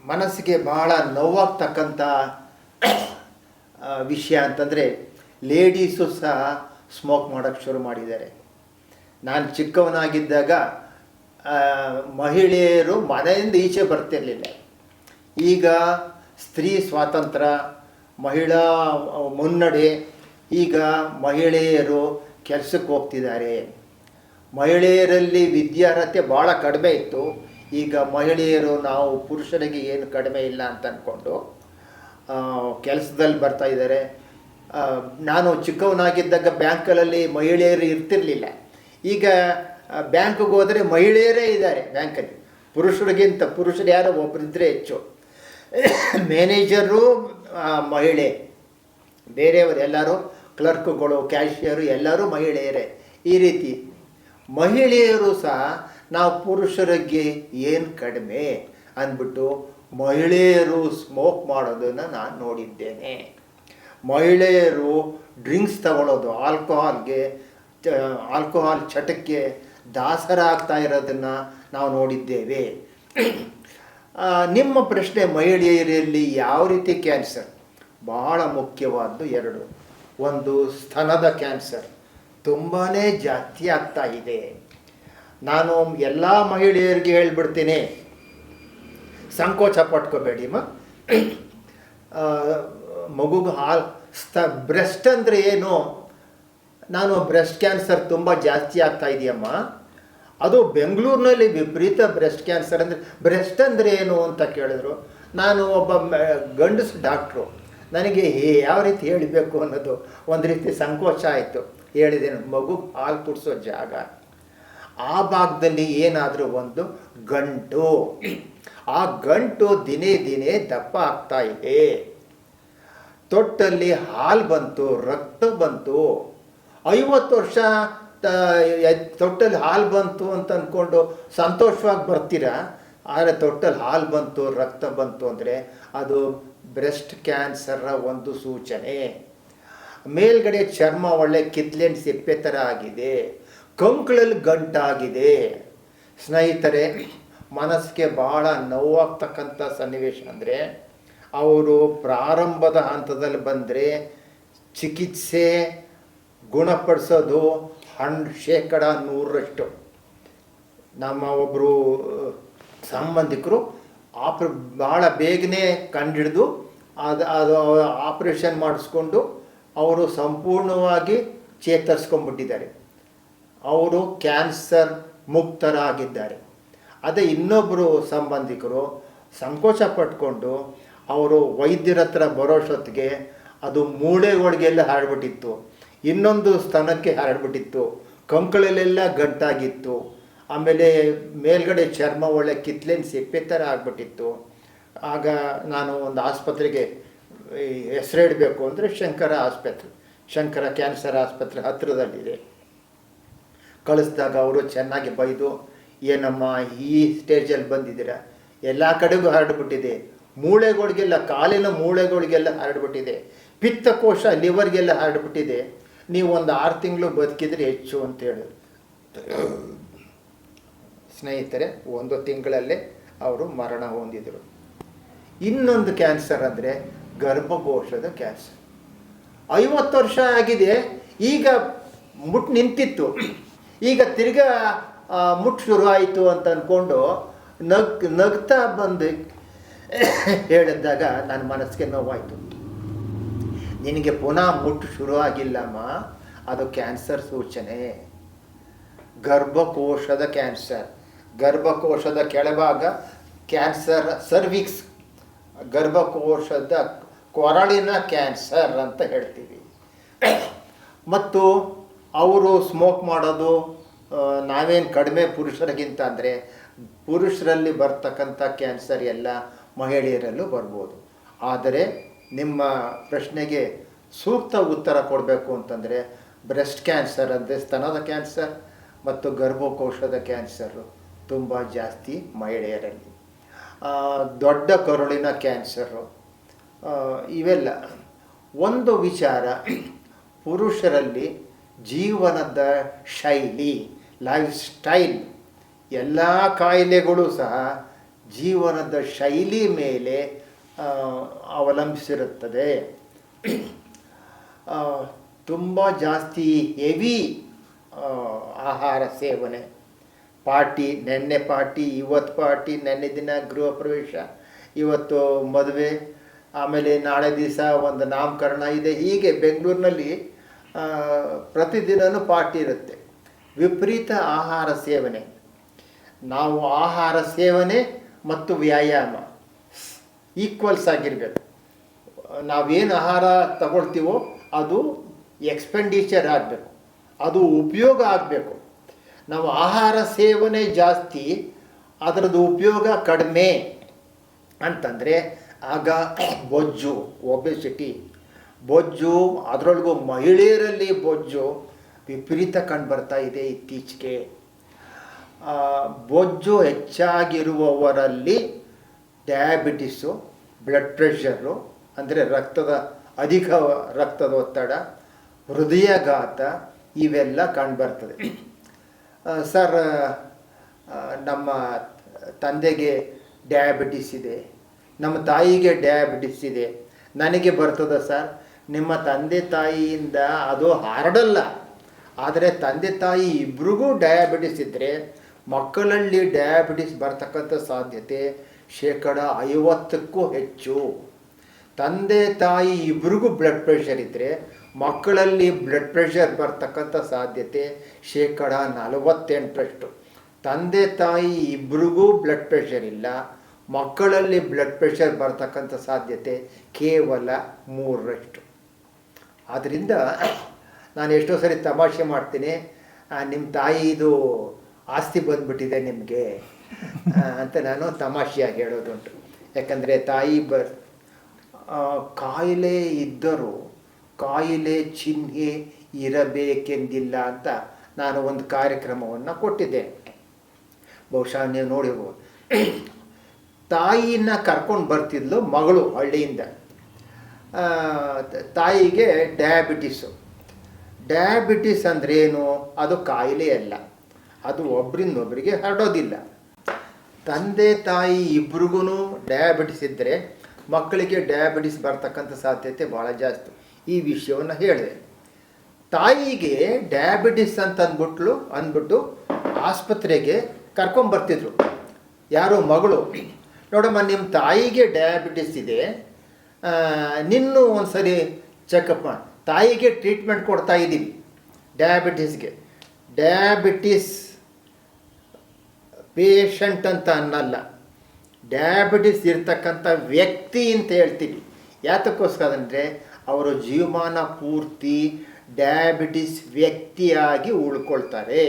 ಮನಸ್ಸಿಗೆ ಬಹಳ ನೋವಾಗ್ತಕ್ಕಂಥ ವಿಷಯ ಅಂತಂದರೆ ಲೇಡೀಸು ಸಹ ಸ್ಮೋಕ್ ಮಾಡೋಕ್ಕೆ ಶುರು ಮಾಡಿದ್ದಾರೆ. ನಾನು ಚಿಕ್ಕವನಾಗಿದ್ದಾಗ ಮಹಿಳೆಯರು ಮನೆಯಿಂದ ಈಚೆ ಬರ್ತಿರಲಿಲ್ಲ. ಈಗ ಸ್ತ್ರೀ ಸ್ವಾತಂತ್ರ್ಯ, ಮಹಿಳಾ ಮುನ್ನಡೆ, ಈಗ ಮಹಿಳೆಯರು ಕೆಲಸಕ್ಕೆ ಹೋಗ್ತಿದ್ದಾರೆ. ಮಹಿಳೆಯರಲ್ಲಿ ವಿದ್ಯಾರ್ಹತೆ ಭಾಳ ಕಡಿಮೆ ಇತ್ತು. ಈಗ ಮಹಿಳೆಯರು ನಾವು ಪುರುಷರಿಗೆ ಏನು ಕಡಿಮೆ ಇಲ್ಲ ಅಂತ ಅಂದ್ಕೊಂಡು ಕೆಲಸದಲ್ಲಿ ಬರ್ತಾ ಇದ್ದಾರೆ. ನಾನು ಚಿಕ್ಕವನಾಗಿದ್ದಾಗ ಬ್ಯಾಂಕಲ್ಲಿ ಮಹಿಳೆಯರು ಇರ್ತಿರಲಿಲ್ಲ. ಈಗ ಬ್ಯಾಂಕಿಗೆ ಹೋದರೆ ಮಹಿಳೆಯರೇ ಇದ್ದಾರೆ ಬ್ಯಾಂಕಲ್ಲಿ. ಪುರುಷರು ಯಾರೋ ಒಬ್ಬರಿದ್ದರೆ ಹೆಚ್ಚು. ಮ್ಯಾನೇಜರು ಮಹಿಳೆ, ಬೇರೆಯವರು ಎಲ್ಲರೂ ಕ್ಲರ್ಕ್ಗಳು, ಕ್ಯಾಶಿಯರು ಎಲ್ಲರೂ ಮಹಿಳೆಯರೇ. ಈ ರೀತಿ ಮಹಿಳೆಯರು ಸಹ ನಾವು ಪುರುಷರಿಗೆ ಏನು ಕಡಿಮೆ ಅಂದ್ಬಿಟ್ಟು ಮಹಿಳೆಯರು ಸ್ಮೋಕ್ ಮಾಡೋದನ್ನು ನಾನು ನೋಡಿದ್ದೇನೆ. ಮಹಿಳೆಯರು ಡ್ರಿಂಕ್ಸ್ ತಗೊಳ್ಳೋದು, ಆಲ್ಕೋಹಾಲ್ ಚಟಕ್ಕೆ ದಾಸರಾಗ್ತಾ ಇರೋದನ್ನು ನಾವು ನೋಡಿದ್ದೇವೆ. ನಿಮ್ಮ ಪ್ರಶ್ನೆ, ಮಹಿಳೆಯರಲ್ಲಿ ಯಾವ ರೀತಿ ಕ್ಯಾನ್ಸರ್? ಬಹಳ ಮುಖ್ಯವಾದ್ದು ಎರಡು. ಒಂದು, ಸ್ತನದ ಕ್ಯಾನ್ಸರ್ ತುಂಬಾ ಜಾಸ್ತಿ ಆಗ್ತಾ ಇದೆ. ನಾನು ಎಲ್ಲ ಮಹಿಳೆಯರಿಗೆ ಹೇಳ್ಬಿಡ್ತೀನಿ, ಸಂಕೋಚ ಪಟ್ಕೋಬೇಡಿ. ಮಗುಗೆ ಬ್ರೆಸ್ಟ್ ಅಂದರೆ ಏನು? ನಾನು ಬ್ರೆಸ್ಟ್ ಕ್ಯಾನ್ಸರ್ ತುಂಬ ಜಾಸ್ತಿ ಆಗ್ತಾ ಇದೆಯಮ್ಮ, ಅದು ಬೆಂಗಳೂರಿನಲ್ಲಿ ವಿಪರೀತ ಬ್ರೆಸ್ಟ್ ಕ್ಯಾನ್ಸರ್ ಅಂದರೆ ಬ್ರೆಸ್ಟ್ ಅಂದರೆ ಏನು ಅಂತ ಕೇಳಿದ್ರು. ನಾನು ಒಬ್ಬ ಗಂಡಸು ಡಾಕ್ಟ್ರು, ನನಗೆ ಯಾವ ರೀತಿ ಹೇಳಬೇಕು ಅನ್ನೋದು ಒಂದು ರೀತಿ ಸಂಕೋಚ ಆಯಿತು. ಹೇಳಿದ್ದೇನೆ, ಮಗು ಹಾಲು ಕುಡಿಸೋ ಜಾಗ, ಆ ಭಾಗದಲ್ಲಿ ಏನಾದರೂ ಒಂದು ಗಂಟು, ಆ ಗಂಟು ದಿನೇ ದಿನೇ ದಪ್ಪ ಆಗ್ತಾ ಇದೆ. ತೊಟ್ಟಲ್ಲಿ ಹಾಲು ಬಂತು, ರಕ್ತ ಬಂತು. 50 ವರ್ಷ ತೊಟ್ಟಲ್ಲಿ ಹಾಲು ಬಂತು ಅಂತ ಅಂದ್ಕೊಂಡು ಸಂತೋಷವಾಗಿ ಬರ್ತೀರಾ. ಆದರೆ ತೊಟ್ಟಲ್ಲಿ ಹಾಲು ಬಂತು, ರಕ್ತ ಬಂತು ಅಂದರೆ ಅದು ಬ್ರೆಸ್ಟ್ ಕ್ಯಾನ್ಸರ್ನ ಒಂದು ಸೂಚನೆ. ಮೇಲ್ಗಡೆ ಚರ್ಮ ಒಳ್ಳೆ ಕಿತ್ಲೆಂಡು ಸಿಪ್ಪೆ ಥರ ಆಗಿದೆ, ಕಂಕಳಲ್ಲಿ ಗಂಟಾಗಿದೆ. ಸ್ನೇಹಿತರೆ, ಮನಸ್ಸಿಗೆ ಭಾಳ ನೋವಾಗ್ತಕ್ಕಂಥ ಸನ್ನಿವೇಶ ಅಂದರೆ, ಅವರು ಪ್ರಾರಂಭದ ಹಂತದಲ್ಲಿ ಬಂದರೆ ಚಿಕಿತ್ಸೆ ಗುಣಪಡಿಸೋದು 100%. ನಮ್ಮ ಒಬ್ಬರು ಸಂಬಂಧಿಕರು ಭಾಳ ಬೇಗನೆ ಕಂಡಿಡಿದು ಅದು ಆಪ್ರೇಷನ್ ಮಾಡಿಸ್ಕೊಂಡು ಅವರು ಸಂಪೂರ್ಣವಾಗಿ ಚೇತರಿಸ್ಕೊಂಡ್ಬಿಟ್ಟಿದ್ದಾರೆ. ಅವರು ಕ್ಯಾನ್ಸರ್ ಮುಕ್ತರಾಗಿದ್ದಾರೆ. ಅದೇ ಇನ್ನೊಬ್ಬರು ಸಂಬಂಧಿಕರು ಸಂಕೋಚ ಪಟ್ಕೊಂಡು ಅವರು ವೈದ್ಯರ ಹತ್ರ ಬರೋಷ್ಟೊತ್ತಿಗೆ ಅದು ಮೂಳೆಗಳಿಗೆಲ್ಲ ಹರಡ್ಬಿಟ್ಟಿತ್ತು, ಇನ್ನೊಂದು ಸ್ತನಕ್ಕೆ ಹರಡ್ಬಿಟ್ಟಿತ್ತು, ಕಂಕಳಲ್ಲೆಲ್ಲ ಗಂಟಾಗಿತ್ತು, ಆಮೇಲೆ ಮೇಲ್ಗಡೆ ಚರ್ಮ ಒಳ್ಳೆ ಕಿತ್ಲೆಂಡು ಸಿಪ್ಪೆ ಥರ ಆಗಿಬಿಟ್ಟಿತ್ತು. ಆಗ ನಾನು ಒಂದು ಆಸ್ಪತ್ರೆಗೆ ಹೆಸರಿಡಬೇಕು ಅಂದರೆ ಶಂಕರ ಕ್ಯಾನ್ಸರ್ ಆಸ್ಪತ್ರೆ ಹತ್ತಿರದಲ್ಲಿದೆ. ಕಳಿಸಿದಾಗ ಅವರು ಚೆನ್ನಾಗಿ ಬೈದು, ಏನಮ್ಮ ಈ ಸ್ಟೇಜಲ್ಲಿ ಬಂದಿದ್ದೀರಾ, ಎಲ್ಲ ಕಡೆಗೂ ಹರಡ್ಬಿಟ್ಟಿದೆ, ಮೂಳೆಗಳಿಗೆಲ್ಲ, ಕಾಲಿನ ಮೂಳೆಗಳಿಗೆಲ್ಲ ಹರಡ್ಬಿಟ್ಟಿದೆ, ಪಿತ್ತಕೋಶ ಲಿವರ್ಗೆಲ್ಲ ಹರಡ್ಬಿಟ್ಟಿದೆ, ನೀವು ಒಂದು 6 ತಿಂಗಳು ಬದುಕಿದ್ರೆ ಹೆಚ್ಚು ಅಂತ ಹೇಳಿದ್ರು. ಸ್ನೇಹಿತರೆ, 1 ತಿಂಗಳಲ್ಲೇ ಅವರು ಮರಣ ಹೊಂದಿದರು. ಇನ್ನೊಂದು ಕ್ಯಾನ್ಸರ್ ಅಂದರೆ ಗರ್ಭಕೋಶದ ಕ್ಯಾನ್ಸರ್. 50 ವರ್ಷ ಆಗಿದೆ, ಈಗ ಮುಟ್ಟು ನಿಂತಿತ್ತು, ಈಗ ತಿರ್ಗಾ ಮುಟ್ಟು ಶುರು ಆಯಿತು ಅಂತ ಅಂದ್ಕೊಂಡು ನಗ್ತಾ ಬಂದು ಹೇಳಿದಾಗ ನನ್ನ ಮನಸ್ಸಿಗೆ ನೋವಾಯಿತು. ನಿನಗೆ ಪುನಃ ಮುಟ್ಟು ಶುರು ಆಗಿಲ್ಲಮ್ಮ, ಅದು ಕ್ಯಾನ್ಸರ್ ಸೂಚನೆ. ಗರ್ಭಕೋಶದ ಕ್ಯಾನ್ಸರ್, ಗರ್ಭಕೋಶದ ಕೆಳಭಾಗ ಕ್ಯಾನ್ಸರ್, ಸರ್ವಿಕ್ಸ್, ಗರ್ಭಕೋಶದ ಕೊರಳಿನ ಕ್ಯಾನ್ಸರ್ ಅಂತ ಹೇಳ್ತೀವಿ. ಮತ್ತು ಅವರು ಸ್ಮೋಕ್ ಮಾಡೋದು ನಾವೇನು ಕಡಿಮೆ ಪುರುಷರಿಗಿಂತ ಅಂದರೆ, ಪುರುಷರಲ್ಲಿ ಬರ್ತಕ್ಕಂಥ ಕ್ಯಾನ್ಸರ್ ಎಲ್ಲ ಮಹಿಳೆಯರಲ್ಲೂ ಬರ್ಬೋದು. ಆದರೆ ನಿಮ್ಮ ಪ್ರಶ್ನೆಗೆ ಸೂಕ್ತ ಉತ್ತರ ಕೊಡಬೇಕು ಅಂತಂದರೆ, ಬ್ರೆಸ್ಟ್ ಕ್ಯಾನ್ಸರ್ ಅಂದರೆ ಸ್ತನದ ಕ್ಯಾನ್ಸರ್ ಮತ್ತು ಗರ್ಭಕೋಶದ ಕ್ಯಾನ್ಸರು ತುಂಬ ಜಾಸ್ತಿ ಮಹಿಳೆಯರಲ್ಲಿ. ದೊಡ್ಡ ಕರುಳಿನ ಕ್ಯಾನ್ಸರು, ಇವೆಲ್ಲ. ಒಂದು ವಿಚಾರ, ಪುರುಷರಲ್ಲಿ ಜೀವನದ ಶೈಲಿ, ಲೈಫ್ ಸ್ಟೈಲ್, ಎಲ್ಲ ಕಾಯಿಲೆಗಳು ಸಹ ಜೀವನದ ಶೈಲಿ ಮೇಲೆ ಅವಲಂಬಿಸಿರುತ್ತದೆ. ತುಂಬ ಜಾಸ್ತಿ ಹೆವಿ ಆಹಾರ ಸೇವನೆ, ಪಾರ್ಟಿ, ನೆನ್ನೆ ಪಾರ್ಟಿ, ಇವತ್ತು ಪಾರ್ಟಿ, ನೆನ್ನೆ ದಿನ ಗೃಹ ಪ್ರವೇಶ, ಇವತ್ತು ಮದುವೆ, ಆಮೇಲೆ ನಾಳೆ ದಿವಸ ಒಂದು ನಾಮಕರಣ ಇದೆ. ಹೀಗೆ ಬೆಂಗಳೂರಿನಲ್ಲಿ ಪ್ರತಿದಿನವೂ ಪಾರ್ಟಿ ಇರುತ್ತೆ. ವಿಪರೀತ ಆಹಾರ ಸೇವನೆ. ನಾವು ಆಹಾರ ಸೇವನೆ ಮತ್ತು ವ್ಯಾಯಾಮ ಈಕ್ವಲ್ಸ್ ಆಗಿರಬೇಕು. ನಾವೇನು ಆಹಾರ ತಗೊಳ್ತೀವೋ ಅದು ಎಕ್ಸ್ಪೆಂಡಿಚರ್ ಆಗಬೇಕು, ಅದು ಉಪಯೋಗ ಆಗಬೇಕು. ನಾವು ಆಹಾರ ಸೇವನೆ ಜಾಸ್ತಿ, ಅದರದ್ದು ಉಪಯೋಗ ಕಡಿಮೆ ಅಂತಂದರೆ ಆಗ ಬೊಜ್ಜು, ಒಬೆಸಿಟಿ, ಬೊಜ್ಜು, ಅದರೊಳಗೂ ಮಹಿಳೆಯರಲ್ಲಿ ಬೊಜ್ಜು ವಿಪರೀತ ಕಂಡುಬರ್ತಾ ಇದೆ ಇತ್ತೀಚೆಗೆ. ಬೊಜ್ಜು ಹೆಚ್ಚಾಗಿರುವವರಲ್ಲಿ ಡಯಾಬಿಟಿಸು, ಬ್ಲಡ್ ಪ್ರೆಷರು ಅಂದರೆ ಅಧಿಕ ರಕ್ತದ ಒತ್ತಡ, ಹೃದಯಾಘಾತ ಇವೆಲ್ಲ ಕಂಡುಬರ್ತದೆ. ಸರ್, ನಮ್ಮ ತಂದೆಗೆ ಡಯಾಬಿಟಿಸ್ ಇದೆ, ನಮ್ಮ ತಾಯಿಗೆ ಡಯಾಬಿಟಿಸ್ ಇದೆ, ನನಗೆ ಬರ್ತದ ಸರ್? ನಿಮ್ಮ ತಂದೆ ತಾಯಿಯಿಂದ ಅದು ಹರಡಲ್ಲ. ಆದರೆ ತಂದೆ ತಾಯಿ ಇಬ್ರಿಗೂ ಡಯಾಬಿಟಿಸ್ ಇದ್ದರೆ ಮಕ್ಕಳಲ್ಲಿ ಡಯಾಬಿಟಿಸ್ ಬರ್ತಕ್ಕಂಥ ಸಾಧ್ಯತೆ 50%ಕ್ಕೂ ಹೆಚ್ಚು. ತಂದೆ ತಾಯಿ ಇಬ್ರಿಗೂ ಬ್ಲಡ್ ಪ್ರೆಷರ್ ಇದ್ದರೆ ಮಕ್ಕಳಲ್ಲಿ ಬ್ಲಡ್ ಪ್ರೆಷರ್ ಬರ್ತಕ್ಕಂಥ ಸಾಧ್ಯತೆ 48%. ತಂದೆ ತಾಯಿ ಇಬ್ರಿಗೂ ಬ್ಲಡ್ ಪ್ರೆಷರ್ ಇಲ್ಲ, ಮಕ್ಕಳಲ್ಲಿ ಬ್ಲಡ್ ಪ್ರೆಷರ್ ಬರ್ತಕ್ಕಂಥ ಸಾಧ್ಯತೆ ಕೇವಲ 3%. ಆದ್ದರಿಂದ ನಾನು ಎಷ್ಟೋ ಸರಿ ತಮಾಷೆ ಮಾಡ್ತೀನಿ, ನಿಮ್ಮ ತಾಯಿದು ಆಸ್ತಿ ಬಂದ್ಬಿಟ್ಟಿದೆ ನಿಮಗೆ ಅಂತ ನಾನು ತಮಾಷೆಯಾಗಿ ಹೇಳೋದುಂಟು. ಯಾಕಂದರೆ ತಾಯಿ ಕಾಯಿಲೆ ಇದ್ದರೂ ಕಾಯಿಲೆ ಚಿಹ್ನೆ ಇರಬೇಕೆಂದಿಲ್ಲ ಅಂತ ನಾನು ಒಂದು ಕಾರ್ಯಕ್ರಮವನ್ನು ಕೊಟ್ಟಿದ್ದೆ. ಬಹುಶಃ ನೀವು ನೋಡಿರ್ಬೋದು. ತಾಯಿನ ಕರ್ಕೊಂಡು ಬರ್ತಿದ್ಲು ಮಗಳು ಹಳ್ಳಿಯಿಂದ. ತಾಯಿಗೆ ಡಯಾಬಿಟಿಸ್ ಅಂದ್ರೇನು? ಅದು ಕಾಯಿಲೆ ಅಲ್ಲ, ಅದು ಒಬ್ಬರಿಂದೊಬ್ಬರಿಗೆ ಹರಡೋದಿಲ್ಲ. ತಂದೆ ತಾಯಿ ಇಬ್ರಿಗೂ ಡಯಾಬಿಟಿಸ್ ಇದ್ದರೆ ಮಕ್ಕಳಿಗೆ ಡಯಾಬಿಟಿಸ್ ಬರ್ತಕ್ಕಂಥ ಸಾಧ್ಯತೆ ಭಾಳ ಜಾಸ್ತಿ. ಈ ವಿಷಯವನ್ನು ಹೇಳಿದೆ. ತಾಯಿಗೆ ಡಯಾಬಿಟಿಸ್ ಅಂತ ಅಂದ್ಬಿಟ್ಟು ಆಸ್ಪತ್ರೆಗೆ ಕರ್ಕೊಂಬರ್ತಿದ್ರು. ಯಾರೋ ಮಗಳು, ನೋಡಮ್ಮ ನಿಮ್ಮ ತಾಯಿಗೆ ಡಯಾಬಿಟಿಸ್ ಇದೆ, ನಿನ್ನೂ ಒಂದು ಸರಿ ಚೆಕಪ್ ಮಾಡಿ. ತಾಯಿಗೆ ಟ್ರೀಟ್ಮೆಂಟ್ ಕೊಡ್ತಾ ಇದ್ದೀವಿ ಡಯಾಬಿಟಿಸ್ಗೆ. ಡಯಾಬಿಟಿಸ್ ಪೇಷಂಟ್ ಅಂತ ಅನ್ನಲ್ಲ, ಡಯಾಬಿಟಿಸ್ ಇರ್ತಕ್ಕಂಥ ವ್ಯಕ್ತಿ ಅಂತ ಹೇಳ್ತೀವಿ. ಯಾತಕ್ಕೋಸ್ಕರ ಅಂದರೆ ಅವರು ಜೀವಮಾನ ಪೂರ್ತಿ ಡಯಾಬಿಟಿಸ್ ವ್ಯಕ್ತಿಯಾಗಿ ಉಳ್ಕೊಳ್ತಾರೆ.